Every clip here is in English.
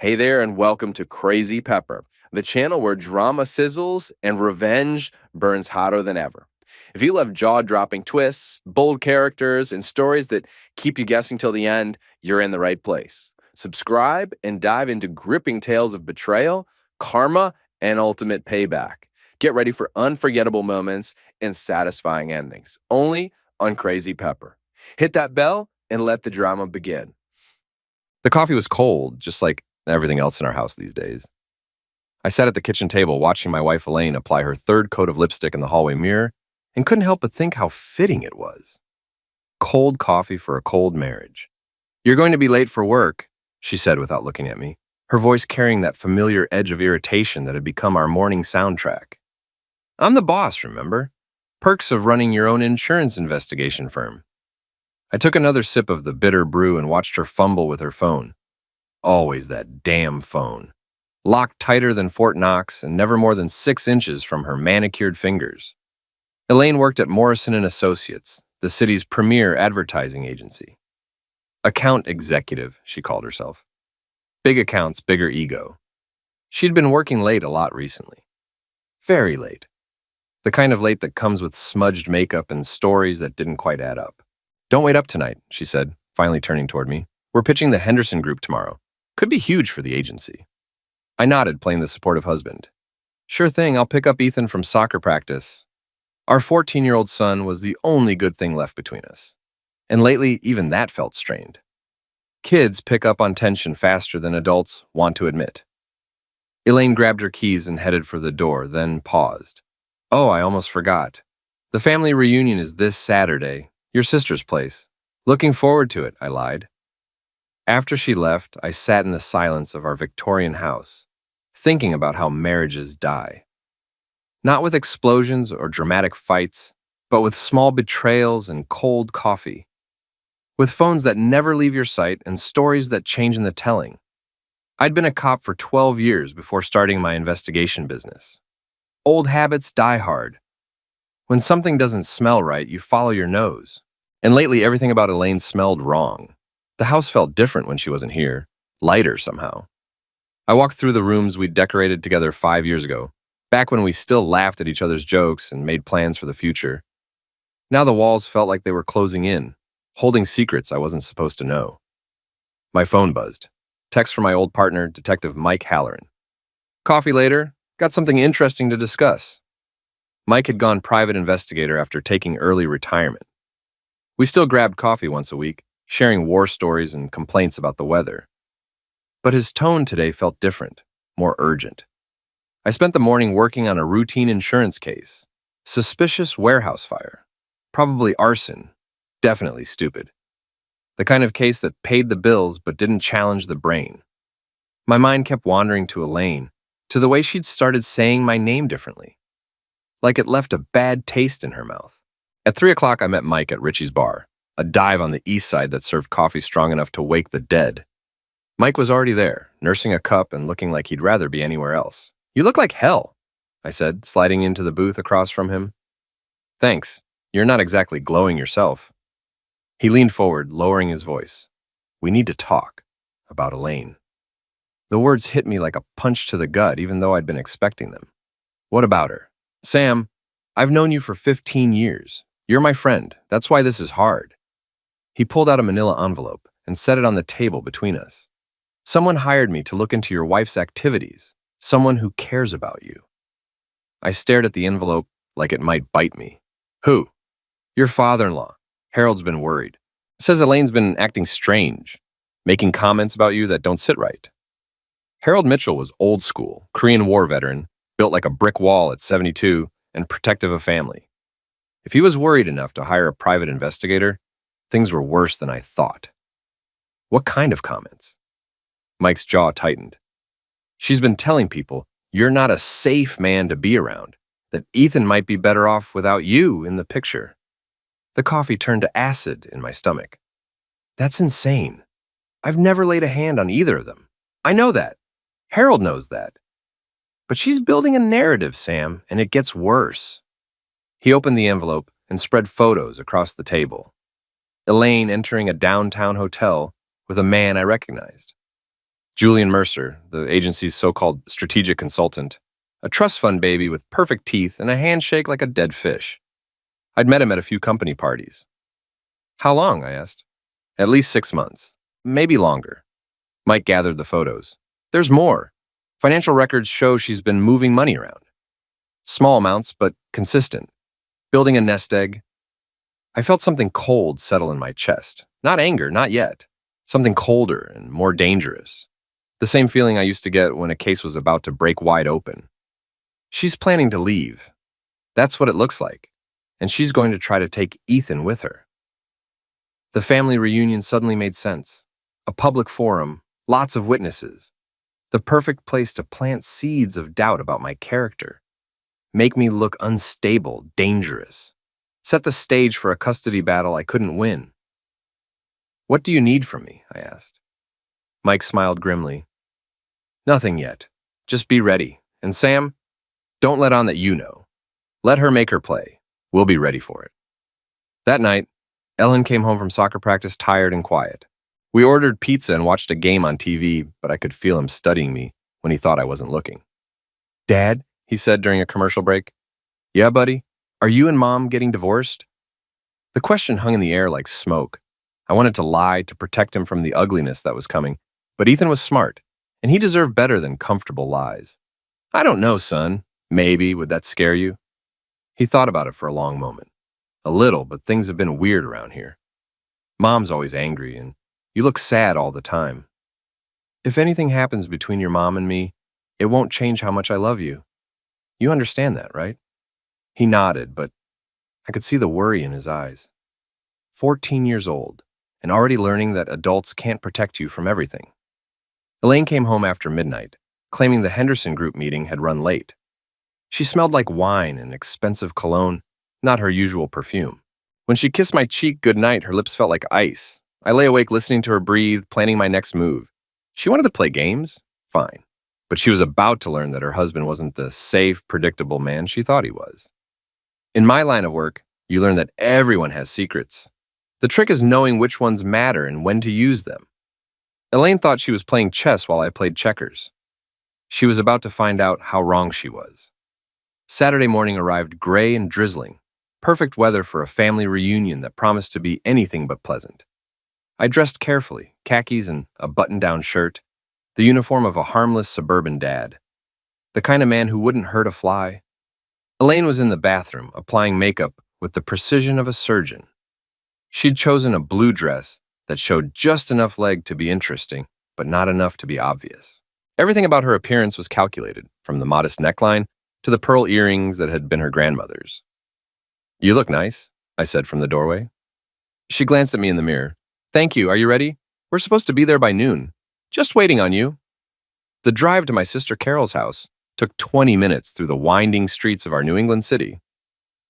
Hey there, and welcome to Crazy Pepper, the channel where drama sizzles and revenge burns hotter than ever. If you love jaw dropping twists, bold characters, and stories that keep you guessing till the end, you're in the right place. Subscribe and dive into gripping tales of betrayal, karma, and ultimate payback. Get ready for unforgettable moments and satisfying endings, only on Crazy Pepper. Hit that bell and let the drama begin. The coffee was cold, just like everything else in our house these days. I sat at the kitchen table watching my wife Elaine apply her third coat of lipstick in the hallway mirror and couldn't help but think how fitting it was. Cold coffee for a cold marriage. "You're going to be late for work," she said without looking at me, her voice carrying that familiar edge of irritation that had become our morning soundtrack. "I'm the boss, remember? Perks of running your own insurance investigation firm." I took another sip of the bitter brew and watched her fumble with her phone. Always that damn phone. Locked tighter than Fort Knox and never more than 6 inches from her manicured fingers. Elaine worked at Morrison & Associates, the city's premier advertising agency. Account executive, she called herself. Big accounts, bigger ego. She'd been working late a lot recently. Very late. The kind of late that comes with smudged makeup and stories that didn't quite add up. "Don't wait up tonight," she said, finally turning toward me. "We're pitching the Henderson Group tomorrow. Could be huge for the agency." I nodded, playing the supportive husband. "Sure thing, I'll pick up Ethan from soccer practice." Our 14-year-old son was the only good thing left between us. And lately, even that felt strained. Kids pick up on tension faster than adults want to admit. Elaine grabbed her keys and headed for the door, then paused. "Oh, I almost forgot. The family reunion is this Saturday. Your sister's place. Looking forward to it," I lied. After she left, I sat in the silence of our Victorian house, thinking about how marriages die. Not with explosions or dramatic fights, but with small betrayals and cold coffee. With phones that never leave your sight and stories that change in the telling. I'd been a cop for 12 years before starting my investigation business. Old habits die hard. When something doesn't smell right, you follow your nose. And lately, everything about Elaine smelled wrong. The house felt different when she wasn't here, lighter somehow. I walked through the rooms we'd decorated together 5 years ago, back when we still laughed at each other's jokes and made plans for the future. Now the walls felt like they were closing in, holding secrets I wasn't supposed to know. My phone buzzed. Text from my old partner, Detective Mike Halloran. "Coffee later. Got something interesting to discuss." Mike had gone private investigator after taking early retirement. We still grabbed coffee once a week, sharing war stories and complaints about the weather. But his tone today felt different, more urgent. I spent the morning working on a routine insurance case. Suspicious warehouse fire. Probably arson. Definitely stupid. The kind of case that paid the bills but didn't challenge the brain. My mind kept wandering to Elaine, to the way she'd started saying my name differently. Like it left a bad taste in her mouth. At 3 o'clock, I met Mike at Richie's Bar, a dive on the east side that served coffee strong enough to wake the dead. Mike was already there, nursing a cup and looking like he'd rather be anywhere else. "You look like hell," I said, sliding into the booth across from him. "Thanks. You're not exactly glowing yourself." He leaned forward, lowering his voice. "We need to talk about Elaine." The words hit me like a punch to the gut, even though I'd been expecting them. "What about her?" "Sam, I've known you for 15 years. You're my friend. That's why this is hard." He pulled out a manila envelope and set it on the table between us. "Someone hired me to look into your wife's activities. Someone who cares about you." I stared at the envelope like it might bite me. "Who?" "Your father-in-law. Harold's been worried. Says Elaine's been acting strange, making comments about you that don't sit right." Harold Mitchell was old school, Korean War veteran, built like a brick wall at 72 and protective of family. If he was worried enough to hire a private investigator, things were worse than I thought. What kind of comments? Mike's jaw tightened. "She's been telling people you're not a safe man to be around, that Ethan might be better off without you in the picture." The coffee turned to acid in my stomach. That's insane. I've never laid a hand on either of them. I know that. Harold knows that. But she's building a narrative, Sam, and it gets worse. He opened the envelope and spread photos across the table. Elaine entering a downtown hotel with a man I recognized. Julian Mercer, the agency's so-called strategic consultant, a trust fund baby with perfect teeth and a handshake like a dead fish. I'd met him at a few company parties. How long? I asked. At least 6 months. Maybe longer. Mike gathered the photos. There's more. Financial records show she's been moving money around. Small amounts, but consistent. Building a nest egg. I felt something cold settle in my chest. Not anger, not yet. Something colder and more dangerous. The same feeling I used to get when a case was about to break wide open. She's planning to leave. That's what it looks like. And she's going to try to take Ethan with her. The family reunion suddenly made sense. A public forum, lots of witnesses. The perfect place to plant seeds of doubt about my character. Make me look unstable, dangerous. Set the stage for a custody battle I couldn't win. What do you need from me? I asked. Mike smiled grimly. Nothing yet. Just be ready. And Sam, don't let on that you know. Let her make her play. We'll be ready for it. That night, Ellen came home from soccer practice tired and quiet. We ordered pizza and watched a game on TV, but I could feel him studying me when he thought I wasn't looking. Dad, he said during a commercial break. Yeah, buddy? Are you and Mom getting divorced? The question hung in the air like smoke. I wanted to lie to protect him from the ugliness that was coming, but Ethan was smart, and he deserved better than comfortable lies. I don't know, son. Maybe. Would that scare you? He thought about it for a long moment. A little, but things have been weird around here. Mom's always angry, and you look sad all the time. If anything happens between your mom and me, it won't change how much I love you. You understand that, right? He nodded, but I could see the worry in his eyes. 14 years old, and already learning that adults can't protect you from everything. Elaine came home after midnight, claiming the Henderson group meeting had run late. She smelled like wine and expensive cologne, not her usual perfume. When she kissed my cheek goodnight, her lips felt like ice. I lay awake listening to her breathe, planning my next move. She wanted to play games? Fine. But she was about to learn that her husband wasn't the safe, predictable man she thought he was. In my line of work, you learn that everyone has secrets. The trick is knowing which ones matter and when to use them. Elaine thought she was playing chess while I played checkers. She was about to find out how wrong she was. Saturday morning arrived gray and drizzling, perfect weather for a family reunion that promised to be anything but pleasant. I dressed carefully, khakis and a button-down shirt, the uniform of a harmless suburban dad, the kind of man who wouldn't hurt a fly. Elaine was in the bathroom, applying makeup with the precision of a surgeon. She'd chosen a blue dress that showed just enough leg to be interesting, but not enough to be obvious. Everything about her appearance was calculated, from the modest neckline to the pearl earrings that had been her grandmother's. You look nice, I said from the doorway. She glanced at me in the mirror. Thank you, are you ready? We're supposed to be there by noon. Just waiting on you. The drive to my sister Carol's house took 20 minutes through the winding streets of our New England city.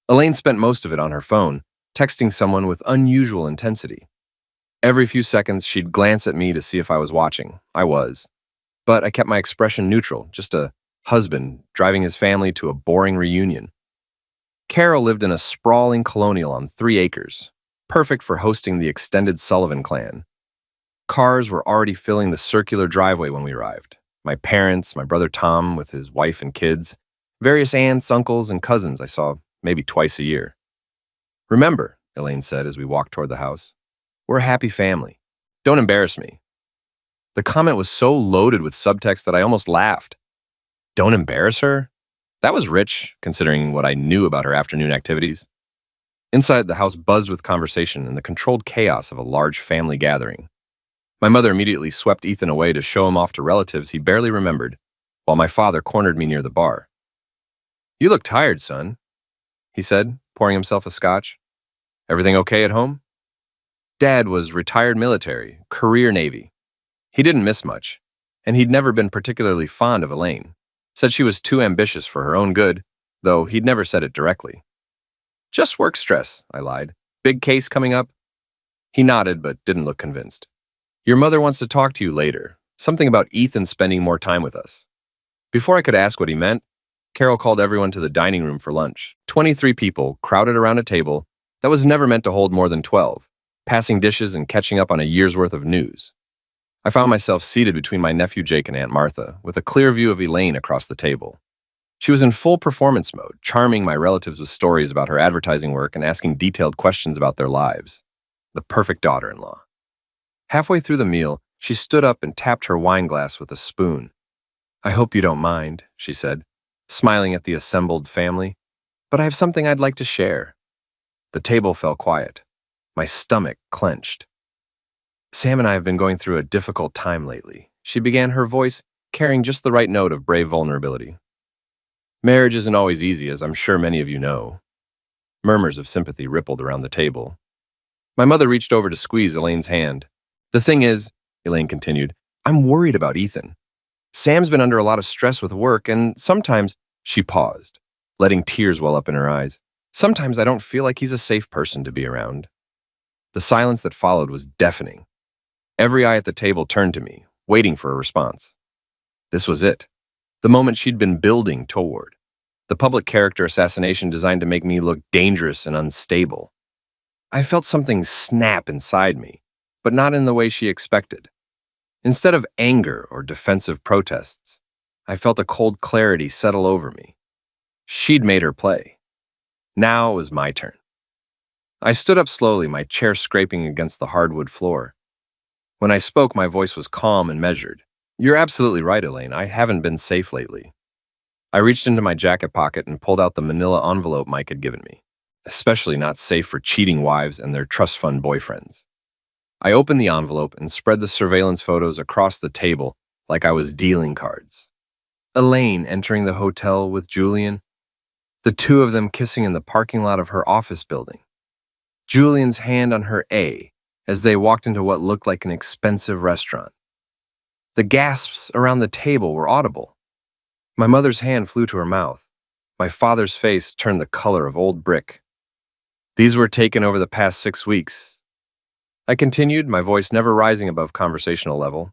Elaine spent most of it on her phone, texting someone with unusual intensity. Every few seconds, she'd glance at me to see if I was watching. I was. But I kept my expression neutral, just a husband driving his family to a boring reunion. Carol lived in a sprawling colonial on 3 acres, perfect for hosting the extended Sullivan clan. Cars were already filling the circular driveway when we arrived. My parents, my brother Tom with his wife and kids, various aunts, uncles, and cousins I saw maybe twice a year. Remember, Elaine said as we walked toward the house, we're a happy family. Don't embarrass me. The comment was so loaded with subtext that I almost laughed. Don't embarrass her? That was rich, considering what I knew about her afternoon activities. Inside, the house buzzed with conversation and the controlled chaos of a large family gathering. My mother immediately swept Ethan away to show him off to relatives he barely remembered, while my father cornered me near the bar. You look tired, son, he said, pouring himself a scotch. Everything okay at home? Dad was retired military, career Navy. He didn't miss much, and he'd never been particularly fond of Elaine. Said she was too ambitious for her own good, though he'd never said it directly. Just work stress, I lied. Big case coming up? He nodded, but didn't look convinced. Your mother wants to talk to you later. Something about Ethan spending more time with us. Before I could ask what he meant, Carol called everyone to the dining room for lunch. 23 people crowded around a table that was never meant to hold more than 12, passing dishes and catching up on a year's worth of news. I found myself seated between my nephew Jake and Aunt Martha, with a clear view of Elaine across the table. She was in full performance mode, charming my relatives with stories about her advertising work and asking detailed questions about their lives. The perfect daughter-in-law. Halfway through the meal, she stood up and tapped her wine glass with a spoon. "I hope you don't mind," she said, smiling at the assembled family, "but I have something I'd like to share." The table fell quiet. My stomach clenched. "Sam and I have been going through a difficult time lately," she began, her voice carrying just the right note of brave vulnerability. "Marriage isn't always easy, as I'm sure many of you know." Murmurs of sympathy rippled around the table. My mother reached over to squeeze Elaine's hand. "The thing is," Elaine continued, "I'm worried about Ethan. Sam's been under a lot of stress with work, and sometimes—" She paused, letting tears well up in her eyes. "Sometimes I don't feel like he's a safe person to be around." The silence that followed was deafening. Every eye at the table turned to me, waiting for a response. This was it. The moment she'd been building toward. The public character assassination designed to make me look dangerous and unstable. I felt something snap inside me, but not in the way she expected. Instead of anger or defensive protests, I felt a cold clarity settle over me. She'd made her play. Now it was my turn. I stood up slowly, my chair scraping against the hardwood floor. When I spoke, my voice was calm and measured. "You're absolutely right, Elaine. I haven't been safe lately." I reached into my jacket pocket and pulled out the manila envelope Mike had given me. Especially not safe for cheating wives and their trust fund boyfriends. I opened the envelope and spread the surveillance photos across the table like I was dealing cards. Elaine entering the hotel with Julian. The two of them kissing in the parking lot of her office building. Julian's hand on her A as they walked into what looked like an expensive restaurant. The gasps around the table were audible. My mother's hand flew to her mouth. My father's face turned the color of old brick. "These were taken over the past 6 weeks." I continued, my voice never rising above conversational level.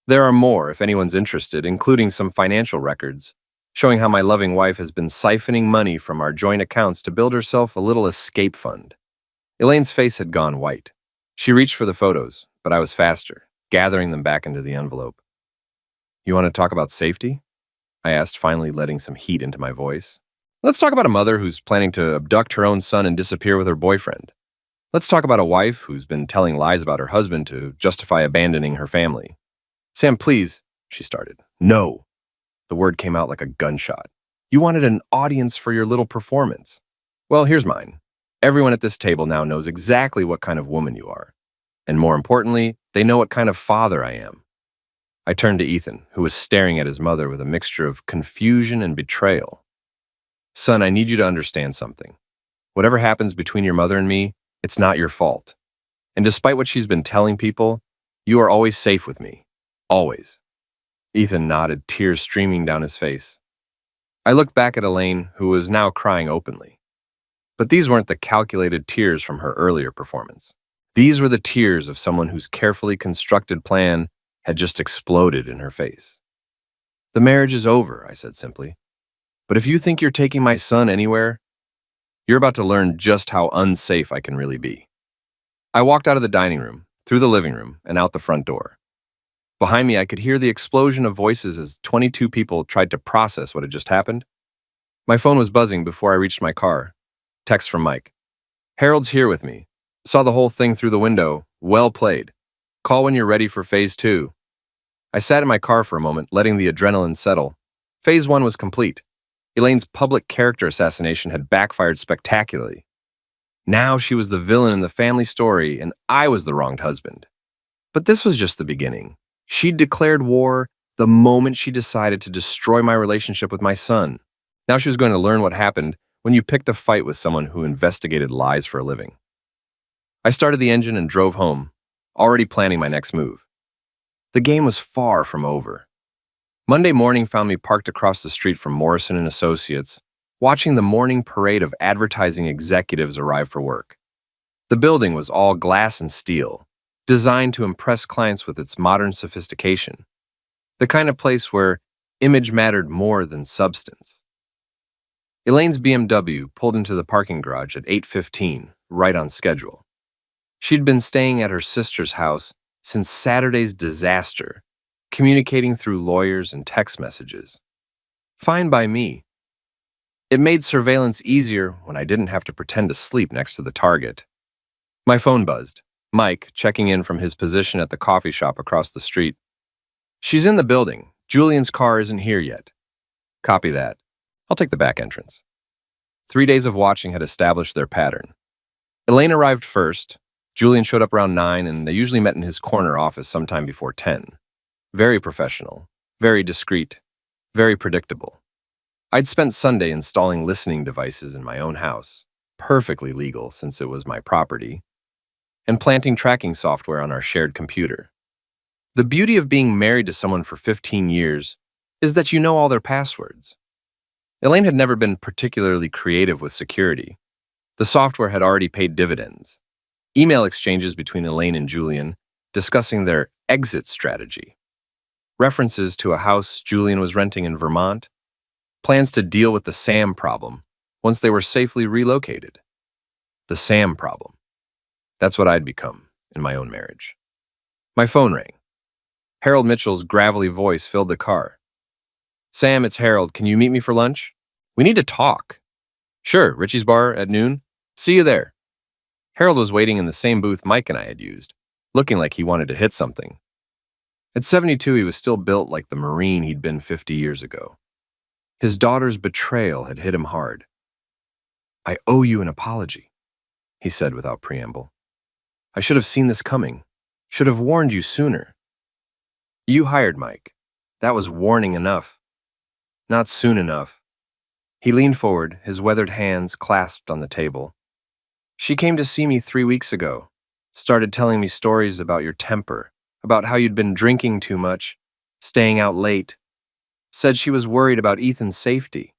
"There are more, if anyone's interested, including some financial records, showing how my loving wife has been siphoning money from our joint accounts to build herself a little escape fund." Elaine's face had gone white. She reached for the photos, but I was faster, gathering them back into the envelope. "You want to talk about safety?" I asked, finally letting some heat into my voice. "Let's talk about a mother who's planning to abduct her own son and disappear with her boyfriend. Let's talk about a wife who's been telling lies about her husband to justify abandoning her family." "Sam, please," she started. "No." The word came out like a gunshot. "You wanted an audience for your little performance. Well, here's mine. Everyone at this table now knows exactly what kind of woman you are. And more importantly, they know what kind of father I am." I turned to Ethan, who was staring at his mother with a mixture of confusion and betrayal. "Son, I need you to understand something. Whatever happens between your mother and me, it's not your fault. And despite what she's been telling people, you are always safe with me. Always." Ethan nodded, tears streaming down his face. I looked back at Elaine, who was now crying openly. But these weren't the calculated tears from her earlier performance. These were the tears of someone whose carefully constructed plan had just exploded in her face. "The marriage is over," I said simply. "But if you think you're taking my son anywhere, you're about to learn just how unsafe I can really be." I walked out of the dining room, through the living room, and out the front door. Behind me, I could hear the explosion of voices as 22 people tried to process what had just happened. My phone was buzzing before I reached my car. Text from Mike. "Harold's here with me. Saw the whole thing through the window. Well played. Call when you're ready for phase 2. I sat in my car for a moment, letting the adrenaline settle. Phase 1 was complete. Elaine's public character assassination had backfired spectacularly. Now she was the villain in the family story, and I was the wronged husband. But this was just the beginning. She'd declared war the moment she decided to destroy my relationship with my son. Now she was going to learn what happened when you picked a fight with someone who investigated lies for a living. I started the engine and drove home, already planning my next move. The game was far from over. Monday morning found me parked across the street from Morrison & Associates, watching the morning parade of advertising executives arrive for work. The building was all glass and steel, designed to impress clients with its modern sophistication, the kind of place where image mattered more than substance. Elaine's BMW pulled into the parking garage at 8:15, right on schedule. She'd been staying at her sister's house since Saturday's disaster, communicating through lawyers and text messages. Fine by me. It made surveillance easier when I didn't have to pretend to sleep next to the target. My phone buzzed. Mike, checking in from his position at the coffee shop across the street. She's in the building. Julian's car isn't here yet. Copy that. I'll take the back entrance. 3 days of watching had established their pattern. Elaine arrived first. Julian showed up around 9, and they usually met in his corner office sometime before 10. Very professional, very discreet, very predictable. I'd spent Sunday installing listening devices in my own house, perfectly legal since it was my property, and planting tracking software on our shared computer. The beauty of being married to someone for 15 years is that you know all their passwords. Elaine had never been particularly creative with security. The software had already paid dividends. Email exchanges between Elaine and Julian discussing their exit strategy. References to a house Julian was renting in Vermont. Plans to deal with the Sam problem once they were safely relocated. The Sam problem. That's what I'd become in my own marriage. My phone rang. Harold Mitchell's gravelly voice filled the car. Sam, it's Harold. Can you meet me for lunch? We need to talk. Sure, Richie's bar at noon. See you there. Harold was waiting in the same booth Mike and I had used, looking like he wanted to hit something. At 72, he was still built like the Marine he'd been 50 years ago. His daughter's betrayal had hit him hard. I owe you an apology, he said without preamble. I should have seen this coming, should have warned you sooner. You hired Mike. That was warning enough. Not soon enough. He leaned forward, his weathered hands clasped on the table. She came to see me 3 weeks ago, started telling me stories about your temper, about how you'd been drinking too much, staying out late. Said she was worried about Ethan's safety.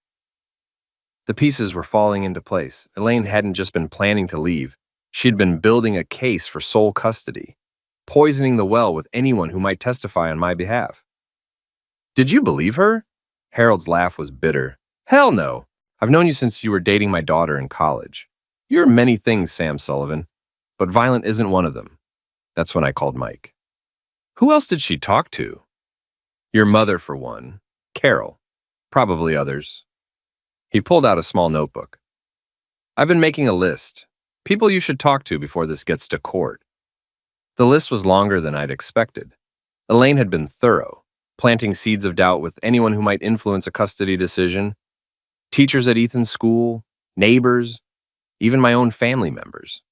The pieces were falling into place. Elaine hadn't just been planning to leave. She'd been building a case for sole custody, poisoning the well with anyone who might testify on my behalf. Did you believe her? Harold's laugh was bitter. Hell no. I've known you since you were dating my daughter in college. You're many things, Sam Sullivan, but violent isn't one of them. That's when I called Mike. Who else did she talk to? Your mother, for one. Carol. Probably others. He pulled out a small notebook. I've been making a list. People you should talk to before this gets to court. The list was longer than I'd expected. Elaine had been thorough, planting seeds of doubt with anyone who might influence a custody decision. Teachers at Ethan's school, neighbors, even my own family members.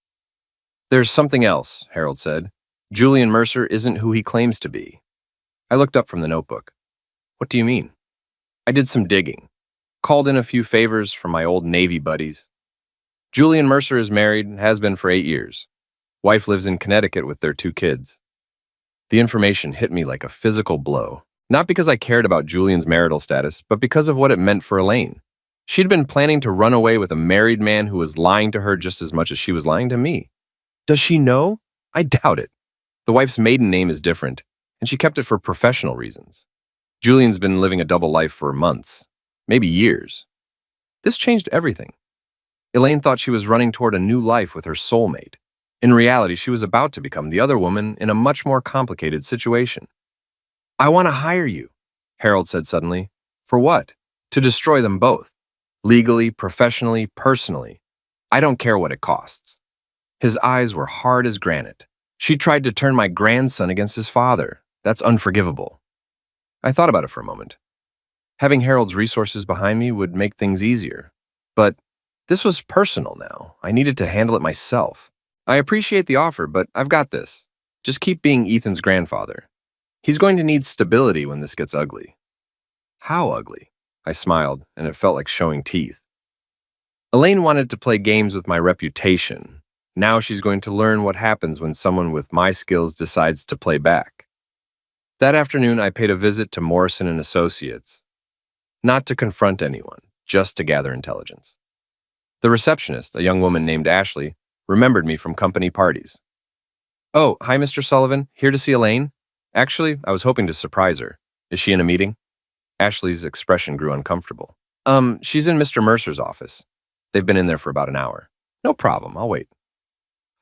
There's something else, Harold said. Julian Mercer isn't who he claims to be. I looked up from the notebook. What do you mean? I did some digging. Called in a few favors from my old Navy buddies. Julian Mercer is married and has been for 8 years. Wife lives in Connecticut with their 2 kids. The information hit me like a physical blow, not because I cared about Julian's marital status, but because of what it meant for Elaine. She'd been planning to run away with a married man who was lying to her just as much as she was lying to me. Does she know? I doubt it. The wife's maiden name is different, and she kept it for professional reasons. Julian's been living a double life for months, maybe years. This changed everything. Elaine thought she was running toward a new life with her soulmate. In reality, she was about to become the other woman in a much more complicated situation. I want to hire you, Harold said suddenly. For what? To destroy them both. Legally, professionally, personally. I don't care what it costs. His eyes were hard as granite. She tried to turn my grandson against his father. That's unforgivable. I thought about it for a moment. Having Harold's resources behind me would make things easier. But this was personal now. I needed to handle it myself. I appreciate the offer, but I've got this. Just keep being Ethan's grandfather. He's going to need stability when this gets ugly. How ugly? I smiled, and it felt like showing teeth. Elaine wanted to play games with my reputation. Now she's going to learn what happens when someone with my skills decides to play back. That afternoon, I paid a visit to Morrison and Associates. Not to confront anyone, just to gather intelligence. The receptionist, a young woman named Ashley, remembered me from company parties. Oh, hi, Mr. Sullivan. Here to see Elaine? Actually, I was hoping to surprise her. Is she in a meeting? Ashley's expression grew uncomfortable. She's in Mr. Mercer's office. They've been in there for about an hour. No problem, I'll wait.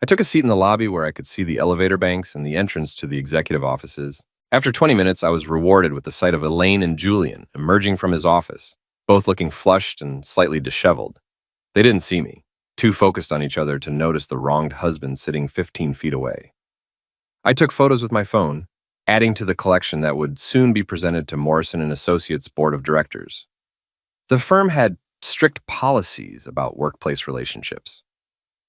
I took a seat in the lobby where I could see the elevator banks and the entrance to the executive offices. After 20 minutes, I was rewarded with the sight of Elaine and Julian emerging from his office, both looking flushed and slightly disheveled. They didn't see me, too focused on each other to notice the wronged husband sitting 15 feet away. I took photos with my phone, adding to the collection that would soon be presented to Morrison and Associates Board of Directors. The firm had strict policies about workplace relationships,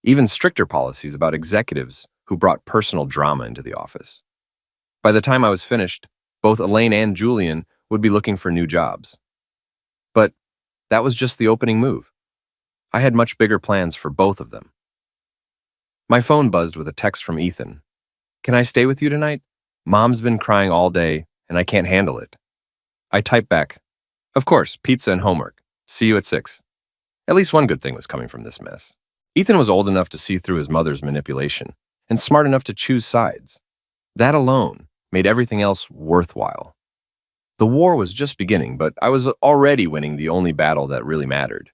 even stricter policies about executives who brought personal drama into the office. By the time I was finished, both Elaine and Julian would be looking for new jobs. But that was just the opening move. I had much bigger plans for both of them. My phone buzzed with a text from Ethan. "Can I stay with you tonight? Mom's been crying all day, and I can't handle it." I typed back, "Of course, pizza and homework. See you at 6. At least one good thing was coming from this mess. Ethan was old enough to see through his mother's manipulation and smart enough to choose sides. That alone made everything else worthwhile. The war was just beginning, but I was already winning the only battle that really mattered.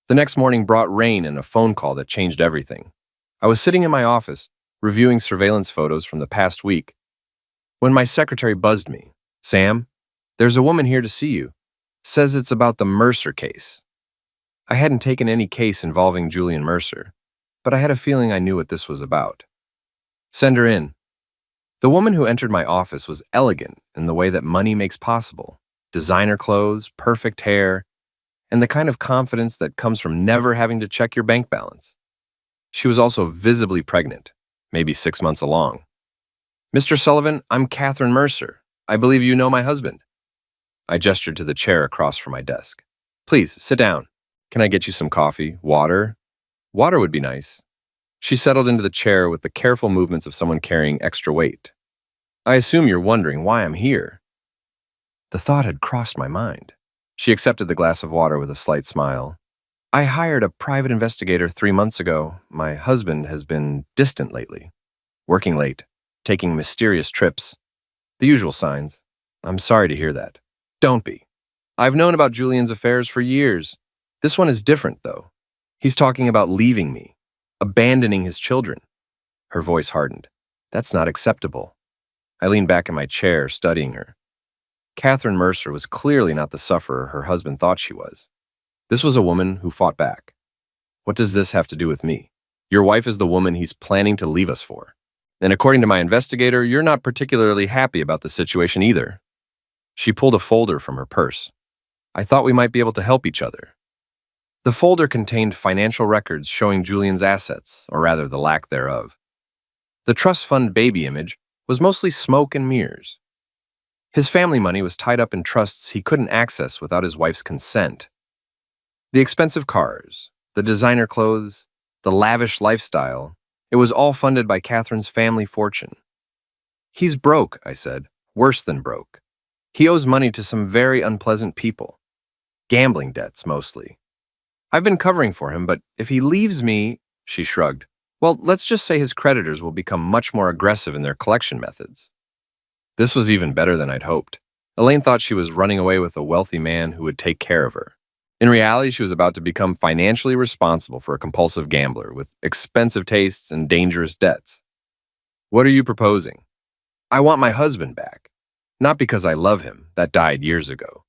The next morning brought rain and a phone call that changed everything. I was sitting in my office, reviewing surveillance photos from the past week, when my secretary buzzed me. "Sam, there's a woman here to see you. Says it's about the Mercer case." I hadn't taken any case involving Julian Mercer, but I had a feeling I knew what this was about. "Send her in." The woman who entered my office was elegant in the way that money makes possible. Designer clothes, perfect hair, and the kind of confidence that comes from never having to check your bank balance. She was also visibly pregnant, maybe 6 months along. "Mr. Sullivan, I'm Catherine Mercer. I believe you know my husband." I gestured to the chair across from my desk. "Please, sit down. Can I get you some coffee? Water?" "Water would be nice." She settled into the chair with the careful movements of someone carrying extra weight. "I assume you're wondering why I'm here." The thought had crossed my mind. She accepted the glass of water with a slight smile. "I hired a private investigator 3 months ago. My husband has been distant lately. Working late, taking mysterious trips. The usual signs. I'm sorry to hear that." "Don't be. I've known about Julian's affairs for years. This one is different, though. He's talking about leaving me, abandoning his children." Her voice hardened. "That's not acceptable." I leaned back in my chair, studying her. Catherine Mercer was clearly not the sufferer her husband thought she was. This was a woman who fought back. "What does this have to do with me? Your wife is the woman he's planning to leave us for. And according to my investigator, you're not particularly happy about the situation either." She pulled a folder from her purse. "I thought we might be able to help each other." The folder contained financial records showing Julian's assets, or rather the lack thereof. The trust fund baby image was mostly smoke and mirrors. His family money was tied up in trusts he couldn't access without his wife's consent. The expensive cars, the designer clothes, the lavish lifestyle, it was all funded by Catherine's family fortune. "He's broke," I said, "worse than broke. He owes money to some very unpleasant people. Gambling debts, mostly. I've been covering for him, but if he leaves me," she shrugged, "well, let's just say his creditors will become much more aggressive in their collection methods." This was even better than I'd hoped. Elaine thought she was running away with a wealthy man who would take care of her. In reality, she was about to become financially responsible for a compulsive gambler with expensive tastes and dangerous debts. "What are you proposing?" "I want my husband back. Not because I love him, that died years ago,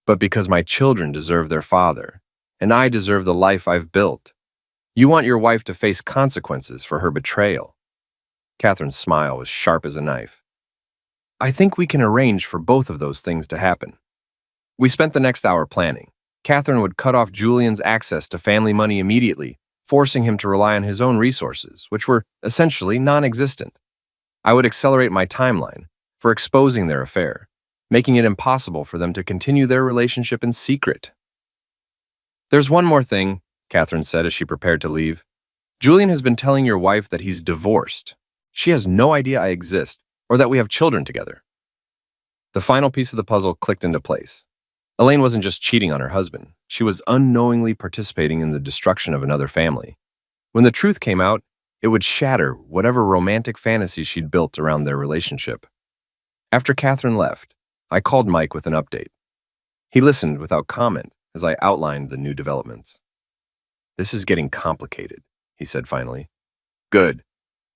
but because my children deserve their father, and I deserve the life I've built. You want your wife to face consequences for her betrayal." Catherine's smile was sharp as a knife. "I think we can arrange for both of those things to happen." We spent the next hour planning. Catherine would cut off Julian's access to family money immediately, forcing him to rely on his own resources, which were essentially non-existent. I would accelerate my timeline for exposing their affair, making it impossible for them to continue their relationship in secret. "There's one more thing," Catherine said as she prepared to leave. "Julian has been telling your wife that he's divorced. She has no idea I exist, or that we have children together." The final piece of the puzzle clicked into place. Elaine wasn't just cheating on her husband. She was unknowingly participating in the destruction of another family. When the truth came out, it would shatter whatever romantic fantasies she'd built around their relationship. After Catherine left, I called Mike with an update. He listened without comment as I outlined the new developments. "This is getting complicated," he said finally. "Good.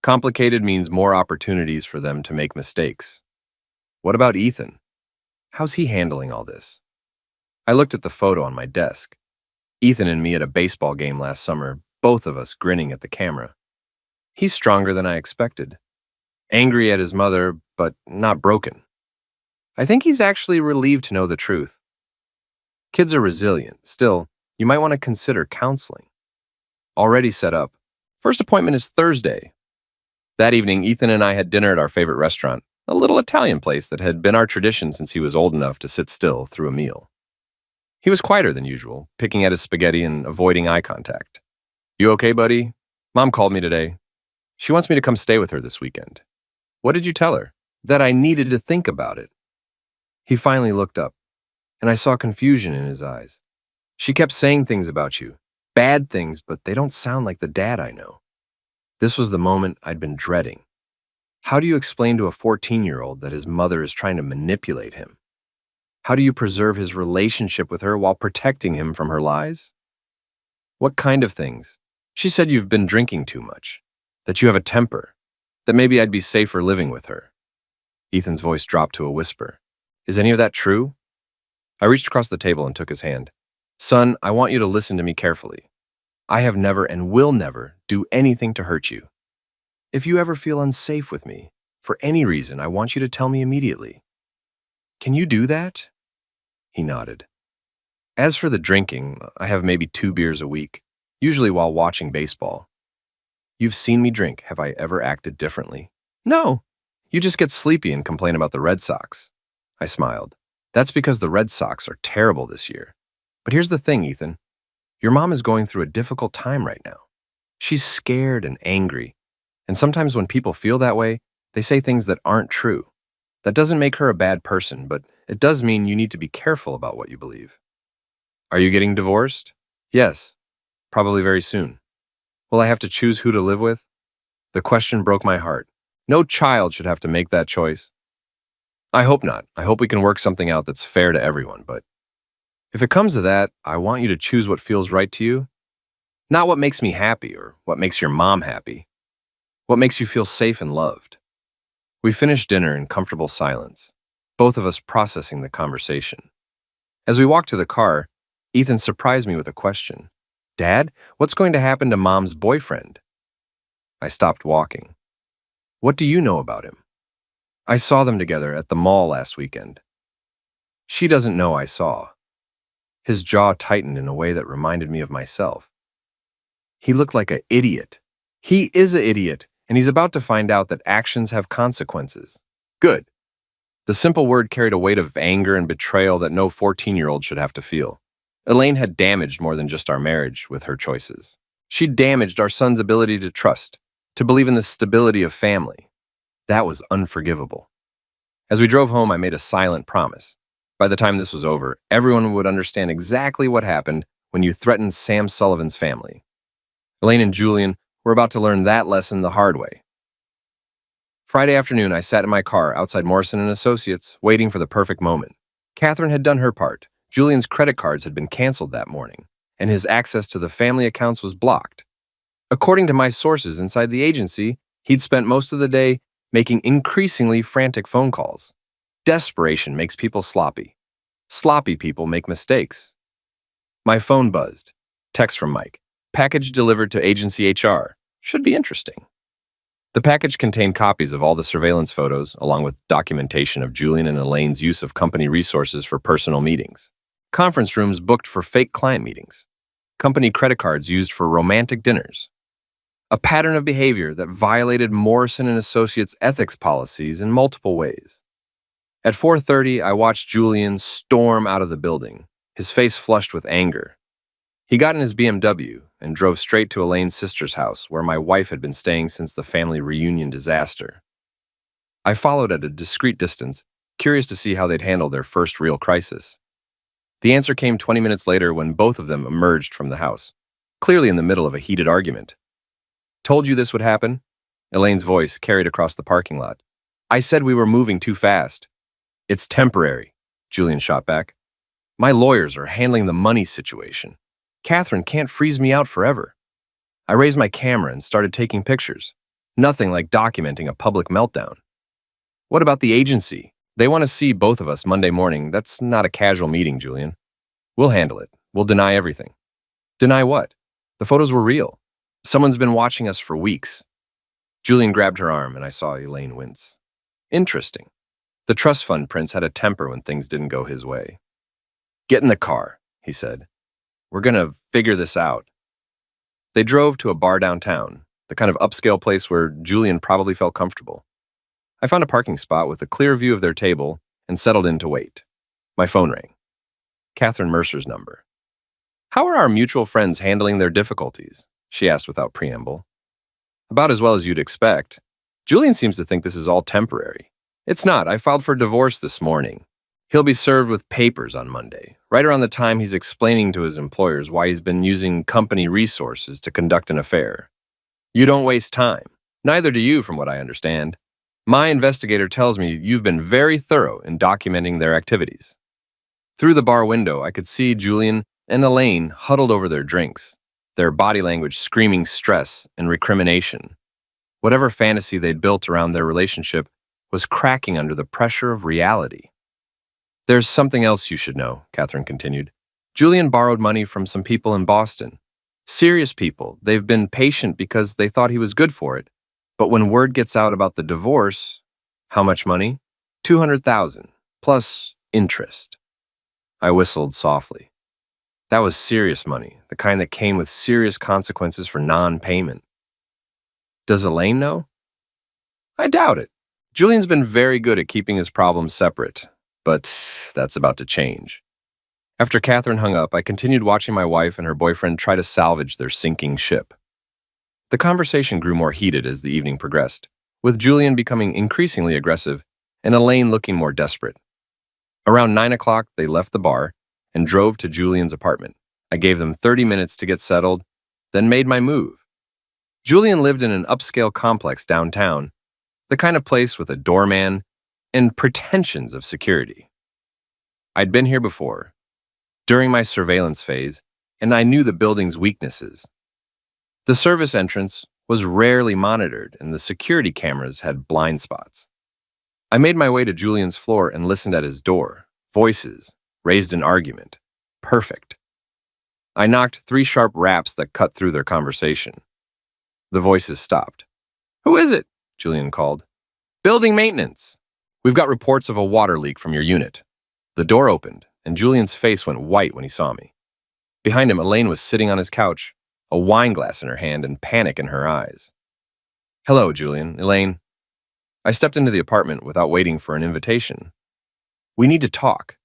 Complicated means more opportunities for them to make mistakes. What about Ethan? How's he handling all this? I looked at the photo on my desk. Ethan and me at a baseball game last summer, both of us grinning at the camera. He's stronger than I expected. Angry at his mother, but not broken. I think he's actually relieved to know the truth. Kids are resilient. Still, you might want to consider counseling. Already set up. First appointment is Thursday. That evening, Ethan and I had dinner at our favorite restaurant, a little Italian place that had been our tradition since he was old enough to sit still through a meal. He was quieter than usual, picking at his spaghetti and avoiding eye contact. "You okay, buddy? Mom called me today. She wants me to come stay with her this weekend." "What did you tell her?" "That I needed to think about it." He finally looked up, and I saw confusion in his eyes. "She kept saying things about you, bad things, but they don't sound like the dad I know." This was the moment I'd been dreading. How do you explain to a 14-year-old that his mother is trying to manipulate him? How do you preserve his relationship with her while protecting him from her lies? "What kind of things?" "She said you've been drinking too much, that you have a temper, that maybe I'd be safer living with her." Ethan's voice dropped to a whisper. "Is any of that true?" I reached across the table and took his hand. "Son, I want you to listen to me carefully. I have never and will never do anything to hurt you. If you ever feel unsafe with me, for any reason, I want you to tell me immediately. Can you do that?" He nodded. "As for the drinking, I have maybe 2 beers a week, usually while watching baseball. You've seen me drink. Have I ever acted differently?" "No. You just get sleepy and complain about the Red Sox." I smiled. "That's because the Red Sox are terrible this year. But here's the thing, Ethan. Your mom is going through a difficult time right now. She's scared and angry. And sometimes when people feel that way, they say things that aren't true. That doesn't make her a bad person, but it does mean you need to be careful about what you believe." "Are you getting divorced?" "Yes, probably very soon." "Will I have to choose who to live with?" The question broke my heart. No child should have to make that choice. "I hope not. I hope we can work something out that's fair to everyone, but if it comes to that, I want you to choose what feels right to you. Not what makes me happy or what makes your mom happy. What makes you feel safe and loved." We finished dinner in comfortable silence, both of us processing the conversation. As we walked to the car, Ethan surprised me with a question. "Dad, what's going to happen to Mom's boyfriend?" I stopped walking. "What do you know about him?" "I saw them together at the mall last weekend." "She doesn't know I saw." His jaw tightened in a way that reminded me of myself. "He looked like an idiot." "He is an idiot, and he's about to find out that actions have consequences." "Good." The simple word carried a weight of anger and betrayal that no 14-year-old should have to feel. Elaine had damaged more than just our marriage with her choices. She'd damaged our son's ability to trust, to believe in the stability of family. That was unforgivable. As we drove home, I made a silent promise. By the time this was over, everyone would understand exactly what happened when you threatened Sam Sullivan's family. Elaine and Julian were about to learn that lesson the hard way. Friday afternoon, I sat in my car outside Morrison & Associates, waiting for the perfect moment. Catherine had done her part. Julian's credit cards had been canceled that morning, and his access to the family accounts was blocked. According to my sources inside the agency, he'd spent most of the day making increasingly frantic phone calls. Desperation makes people sloppy. Sloppy people make mistakes. My phone buzzed. Text from Mike. "Package delivered to agency HR. Should be interesting." The package contained copies of all the surveillance photos, along with documentation of Julian and Elaine's use of company resources for personal meetings. Conference rooms booked for fake client meetings. Company credit cards used for romantic dinners. A pattern of behavior that violated Morrison & Associates' ethics policies in multiple ways. At 4:30, I watched Julian storm out of the building, his face flushed with anger. He got in his BMW and drove straight to Elaine's sister's house, where my wife had been staying since the family reunion disaster. I followed at a discreet distance, curious to see how they'd handle their first real crisis. The answer came 20 minutes later when both of them emerged from the house, clearly in the middle of a heated argument. "Told you this would happen?" Elaine's voice carried across the parking lot. "I said we were moving too fast." "It's temporary," Julian shot back. "My lawyers are handling the money situation. Catherine can't freeze me out forever." I raised my camera and started taking pictures. Nothing like documenting a public meltdown. What about the agency? They want to see both of us Monday morning. That's not a casual meeting, Julian. We'll handle it. We'll deny everything. Deny what? The photos were real. Someone's been watching us for weeks. Julian grabbed her arm, and I saw Elaine wince. Interesting. The trust fund prince had a temper when things didn't go his way. Get in the car, he said. We're going to figure this out. They drove to a bar downtown, the kind of upscale place where Julian probably felt comfortable. I found a parking spot with a clear view of their table and settled in to wait. My phone rang. Catherine Mercer's number. How are our mutual friends handling their difficulties? She asked without preamble. About as well as you'd expect. Julian seems to think this is all temporary. It's not. I filed for divorce this morning. He'll be served with papers on Monday, right around the time he's explaining to his employers why he's been using company resources to conduct an affair. You don't waste time. Neither do you, from what I understand. My investigator tells me you've been very thorough in documenting their activities. Through the bar window, I could see Julian and Elaine huddled over their drinks, their body language screaming stress and recrimination. Whatever fantasy they'd built around their relationship was cracking under the pressure of reality. There's something else you should know, Catherine continued. Julian borrowed money from some people in Boston. Serious people. They've been patient because they thought he was good for it. But when word gets out about the divorce, how much money? $200,000, plus interest. I whistled softly. That was serious money, the kind that came with serious consequences for non-payment. Does Elaine know? I doubt it. Julian's been very good at keeping his problems separate, but that's about to change. After Catherine hung up, I continued watching my wife and her boyfriend try to salvage their sinking ship. The conversation grew more heated as the evening progressed, with Julian becoming increasingly aggressive and Elaine looking more desperate. Around 9 o'clock, they left the bar and drove to Julian's apartment. I gave them 30 minutes to get settled, then made my move. Julian lived in an upscale complex downtown, the kind of place with a doorman and pretensions of security. I'd been here before, during my surveillance phase, and I knew the building's weaknesses. The service entrance was rarely monitored, and the security cameras had blind spots. I made my way to Julian's floor and listened at his door. Voices, raised an argument. Perfect. I knocked 3 sharp raps that cut through their conversation. The voices stopped. Who is it? Julian called. Building maintenance. We've got reports of a water leak from your unit. The door opened, and Julian's face went white when he saw me. Behind him, Elaine was sitting on his couch, a wine glass in her hand and panic in her eyes. Hello, Julian. Elaine. I stepped into the apartment without waiting for an invitation. We need to talk.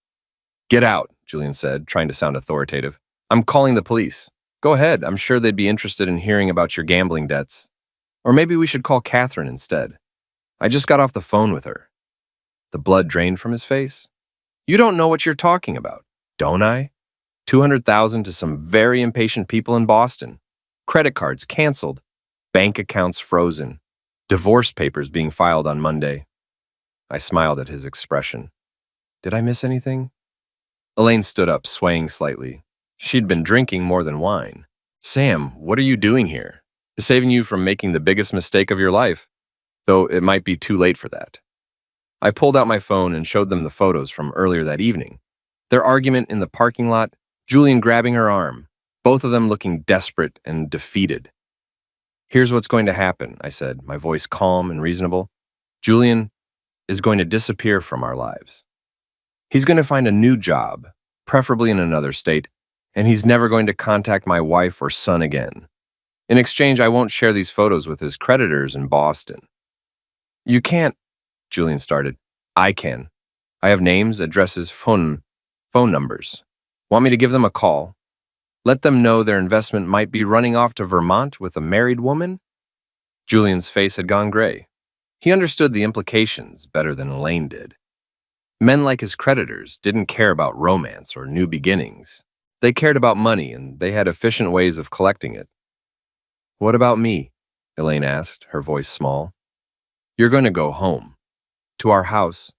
Get out, Julian said, trying to sound authoritative. I'm calling the police. Go ahead. I'm sure they'd be interested in hearing about your gambling debts. Or maybe we should call Catherine instead. I just got off the phone with her. The blood drained from his face. You don't know what you're talking about, don't I? $200,000 to some very impatient people in Boston. Credit cards canceled. Bank accounts frozen. Divorce papers being filed on Monday. I smiled at his expression. Did I miss anything? Elaine stood up, swaying slightly. She'd been drinking more than wine. Sam, what are you doing here? Saving you from making the biggest mistake of your life, though it might be too late for that. I pulled out my phone and showed them the photos from earlier that evening. Their argument in the parking lot, Julian grabbing her arm, both of them looking desperate and defeated. Here's what's going to happen, I said, my voice calm and reasonable. Julian is going to disappear from our lives. He's going to find a new job, preferably in another state, and he's never going to contact my wife or son again. In exchange, I won't share these photos with his creditors in Boston. You can't, Julian started. I can. I have names, addresses, phone numbers. Want me to give them a call? Let them know their investment might be running off to Vermont with a married woman? Julian's face had gone gray. He understood the implications better than Elaine did. Men like his creditors didn't care about romance or new beginnings. They cared about money, and they had efficient ways of collecting it. What about me? Elaine asked, her voice small. You're going to go home, to our house,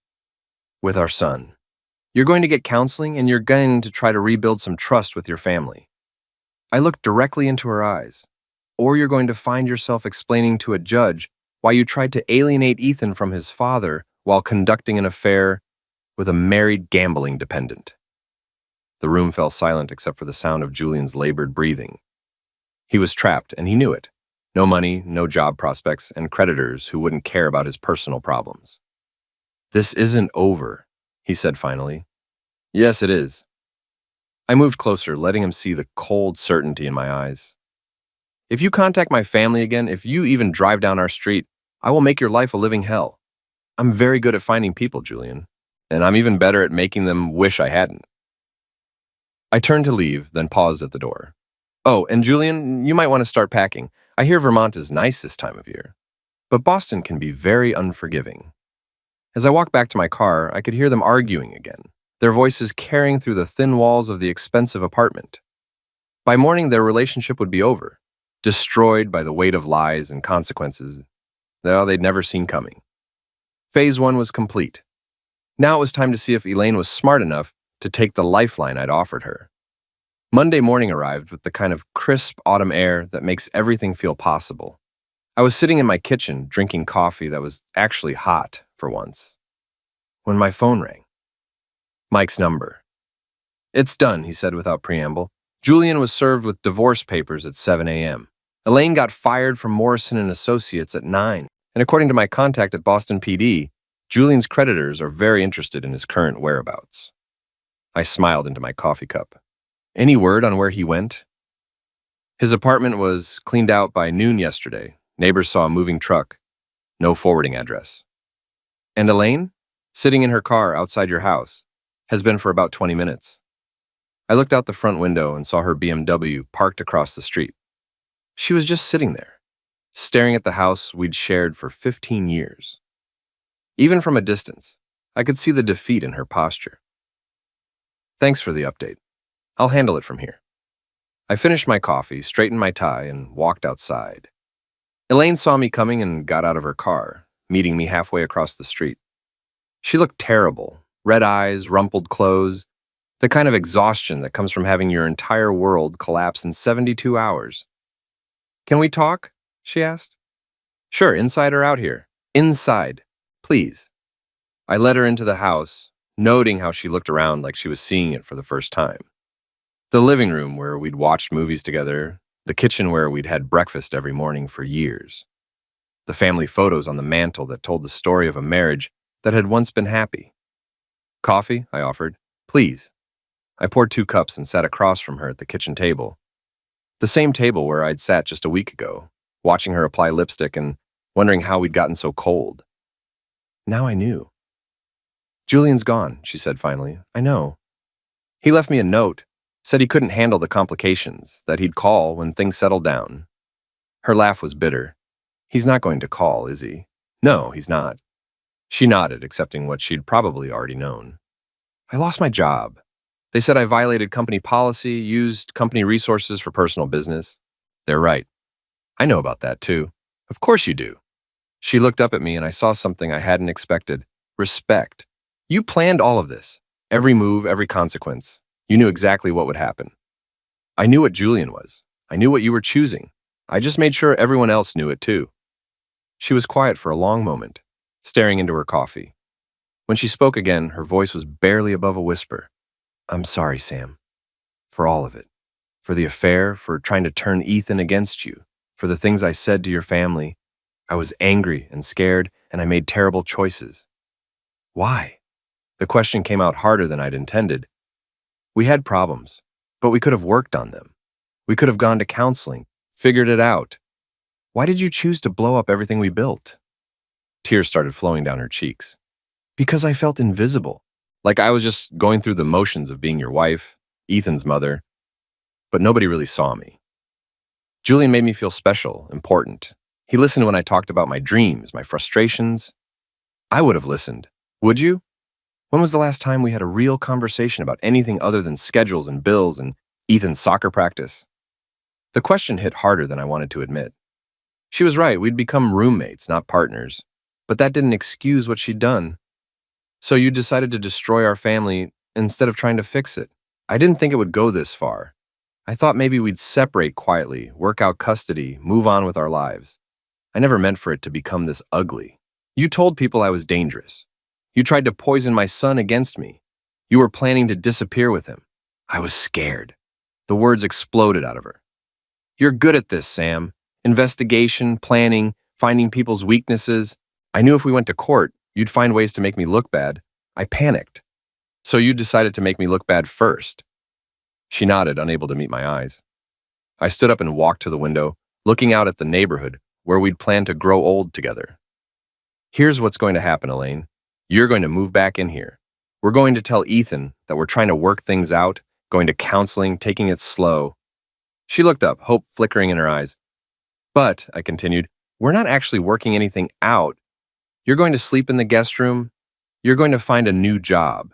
with our son. You're going to get counseling, and you're going to try to rebuild some trust with your family. I looked directly into her eyes. Or you're going to find yourself explaining to a judge Why you tried to alienate Ethan from his father while conducting an affair with a married gambling dependent. The room fell silent except for the sound of Julian's labored breathing. He was trapped, and he knew it. No money, no job prospects, and creditors who wouldn't care about his personal problems. "This isn't over," he said finally. "Yes, it is." I moved closer, letting him see the cold certainty in my eyes. "If you contact my family again, if you even drive down our street, I will make your life a living hell. I'm very good at finding people, Julian, and I'm even better at making them wish I hadn't." I turned to leave, then paused at the door. "Oh, and Julian, you might want to start packing. I hear Vermont is nice this time of year, but Boston can be very unforgiving." As I walked back to my car, I could hear them arguing again, their voices carrying through the thin walls of the expensive apartment. By morning, their relationship would be over, destroyed by the weight of lies and consequences they'd never seen coming. Phase 1 was complete. Now it was time to see if Elaine was smart enough to take the lifeline I'd offered her. Monday morning arrived with the kind of crisp autumn air that makes everything feel possible. I was sitting in my kitchen drinking coffee that was actually hot for once, when my phone rang. Mike's number. "It's done," he said without preamble. Julian was served with divorce papers at 7 a.m. Elaine got fired from Morrison & Associates at 9, and according to my contact at Boston PD, Julian's creditors are very interested in his current whereabouts. I smiled into my coffee cup. "Any word on where he went?" "His apartment was cleaned out by noon yesterday. Neighbors saw a moving truck. No forwarding address." "And Elaine? Sitting in her car outside your house. Has been for about 20 minutes. I looked out the front window and saw her BMW parked across the street. She was just sitting there, staring at the house we'd shared for 15 years. Even from a distance, I could see the defeat in her posture. "Thanks for the update. I'll handle it from here." I finished my coffee, straightened my tie, and walked outside. Elaine saw me coming and got out of her car, meeting me halfway across the street. She looked terrible, red eyes, rumpled clothes, the kind of exhaustion that comes from having your entire world collapse in 72 hours. "Can we talk?" she asked. "Sure, inside or out here?" "Inside, please." I led her into the house, noting how she looked around like she was seeing it for the first time. The living room where we'd watched movies together, the kitchen where we'd had breakfast every morning for years, the family photos on the mantel that told the story of a marriage that had once been happy. "Coffee?" I offered. "Please." I poured 2 cups and sat across from her at the kitchen table. The same table where I'd sat just a week ago, watching her apply lipstick and wondering how we'd gotten so cold. Now I knew. "Julian's gone," she said finally. "I know. He left me a note, said he couldn't handle the complications, that he'd call when things settled down." Her laugh was bitter. "He's not going to call, is he?" "No, he's not." She nodded, accepting what she'd probably already known. "I lost my job. They said I violated company policy, used company resources for personal business." "They're right. I know about that, too." "Of course you do." She looked up at me and I saw something I hadn't expected. Respect. "You planned all of this. Every move, every consequence. You knew exactly what would happen." "I knew what Julian was. I knew what you were choosing. I just made sure everyone else knew it, too." She was quiet for a long moment, staring into her coffee. When she spoke again, her voice was barely above a whisper. "I'm sorry, Sam. For all of it. For the affair, for trying to turn Ethan against you, for the things I said to your family. I was angry and scared, and I made terrible choices." "Why?" The question came out harder than I'd intended. "We had problems, but we could have worked on them. We could have gone to counseling, figured it out. Why did you choose to blow up everything we built?" Tears started flowing down her cheeks. "Because I felt invisible. Like I was just going through the motions of being your wife, Ethan's mother, but nobody really saw me. Julian made me feel special, important. He listened when I talked about my dreams, my frustrations. I would have listened. Would you? When was the last time we had a real conversation about anything other than schedules and bills and Ethan's soccer practice?" The question hit harder than I wanted to admit. She was right, we'd become roommates, not partners, but that didn't excuse what she'd done. "So you decided to destroy our family instead of trying to fix it." "I didn't think it would go this far. I thought maybe we'd separate quietly, work out custody, move on with our lives. I never meant for it to become this ugly. You told people I was dangerous. You tried to poison my son against me. You were planning to disappear with him. I was scared. The words exploded out of her. You're good at this, Sam. Investigation, planning, finding people's weaknesses. I knew if we went to court, you'd find ways to make me look bad. I panicked. So you decided to make me look bad first. She nodded, unable to meet my eyes. I stood up and walked to the window, looking out at the neighborhood where we'd planned to grow old together. Here's what's going to happen, Elaine. You're going to move back in here. We're going to tell Ethan that we're trying to work things out, going to counseling, taking it slow. She looked up, hope flickering in her eyes. But, I continued, we're not actually working anything out. You're going to sleep in the guest room. You're going to find a new job.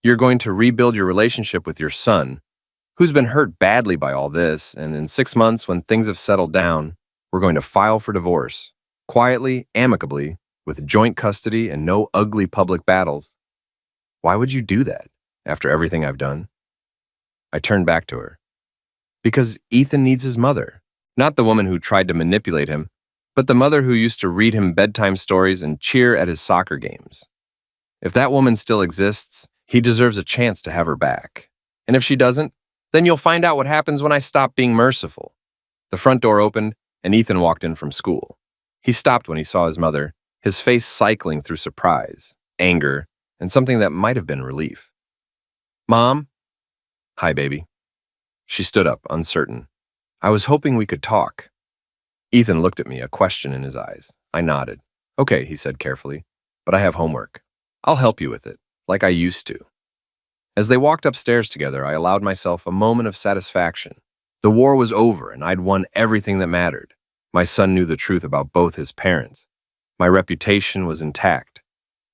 You're going to rebuild your relationship with your son, who's been hurt badly by all this, and in 6 months, when things have settled down, we're going to file for divorce, quietly, amicably, with joint custody and no ugly public battles. Why would you do that, after everything I've done? I turned back to her. Because Ethan needs his mother, not the woman who tried to manipulate him, but the mother who used to read him bedtime stories and cheer at his soccer games. If that woman still exists, he deserves a chance to have her back. And if she doesn't, then you'll find out what happens when I stop being merciful. The front door opened, and Ethan walked in from school. He stopped when he saw his mother, his face cycling through surprise, anger, and something that might have been relief. Mom? Hi, baby. She stood up, uncertain. I was hoping we could talk. Ethan looked at me, a question in his eyes. I nodded. Okay, he said carefully, but I have homework. I'll help you with it, like I used to. As they walked upstairs together, I allowed myself a moment of satisfaction. The war was over, and I'd won everything that mattered. My son knew the truth about both his parents. My reputation was intact,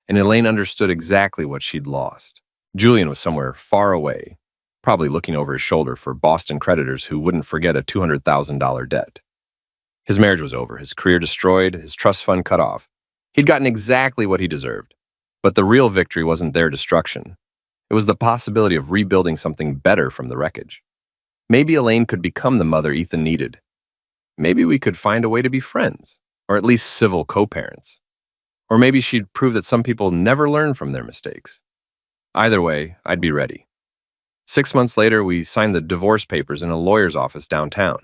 and Elaine understood exactly what she'd lost. Julian was somewhere far away, probably looking over his shoulder for Boston creditors who wouldn't forget a $200,000 debt. His marriage was over, his career destroyed, his trust fund cut off. He'd gotten exactly what he deserved. But the real victory wasn't their destruction. It was the possibility of rebuilding something better from the wreckage. Maybe Elaine could become the mother Ethan needed. Maybe we could find a way to be friends, or at least civil co-parents. Or maybe she'd prove that some people never learn from their mistakes. Either way, I'd be ready. 6 months later, we signed the divorce papers in a lawyer's office downtown.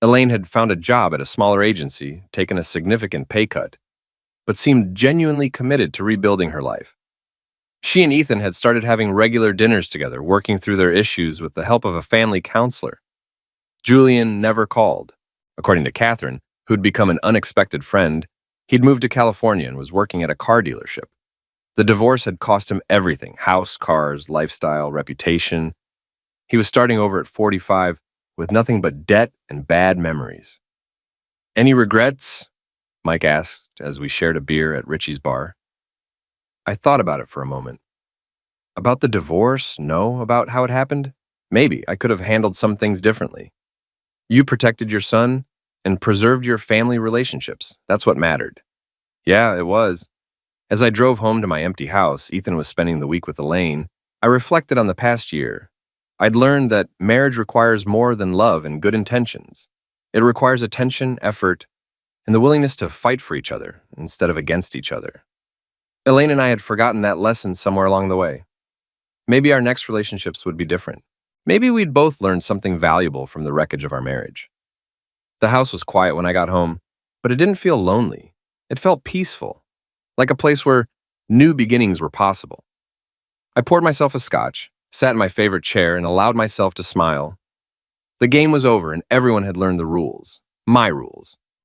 Elaine had found a job at a smaller agency, taken a significant pay cut, but seemed genuinely committed to rebuilding her life. She and Ethan had started having regular dinners together, working through their issues with the help of a family counselor. Julian never called. According to Catherine, who'd become an unexpected friend, he'd moved to California and was working at a car dealership. The divorce had cost him everything: house, cars, lifestyle, reputation. He was starting over at 45 with nothing but debt and bad memories. Any regrets? Mike asked as we shared a beer at Richie's bar. I thought about it for a moment. About the divorce? No. About how it happened? Maybe. I could have handled some things differently. You protected your son and preserved your family relationships. That's what mattered. Yeah, it was. As I drove home to my empty house, Ethan was spending the week with Elaine. I reflected on the past year. I'd learned that marriage requires more than love and good intentions. It requires attention, effort, and the willingness to fight for each other instead of against each other. Elaine and I had forgotten that lesson somewhere along the way. Maybe our next relationships would be different. Maybe we'd both learn something valuable from the wreckage of our marriage. The house was quiet when I got home, but it didn't feel lonely. It felt peaceful, like a place where new beginnings were possible. I poured myself a scotch, sat in my favorite chair, and allowed myself to smile. The game was over, and everyone had learned the rules. My rules.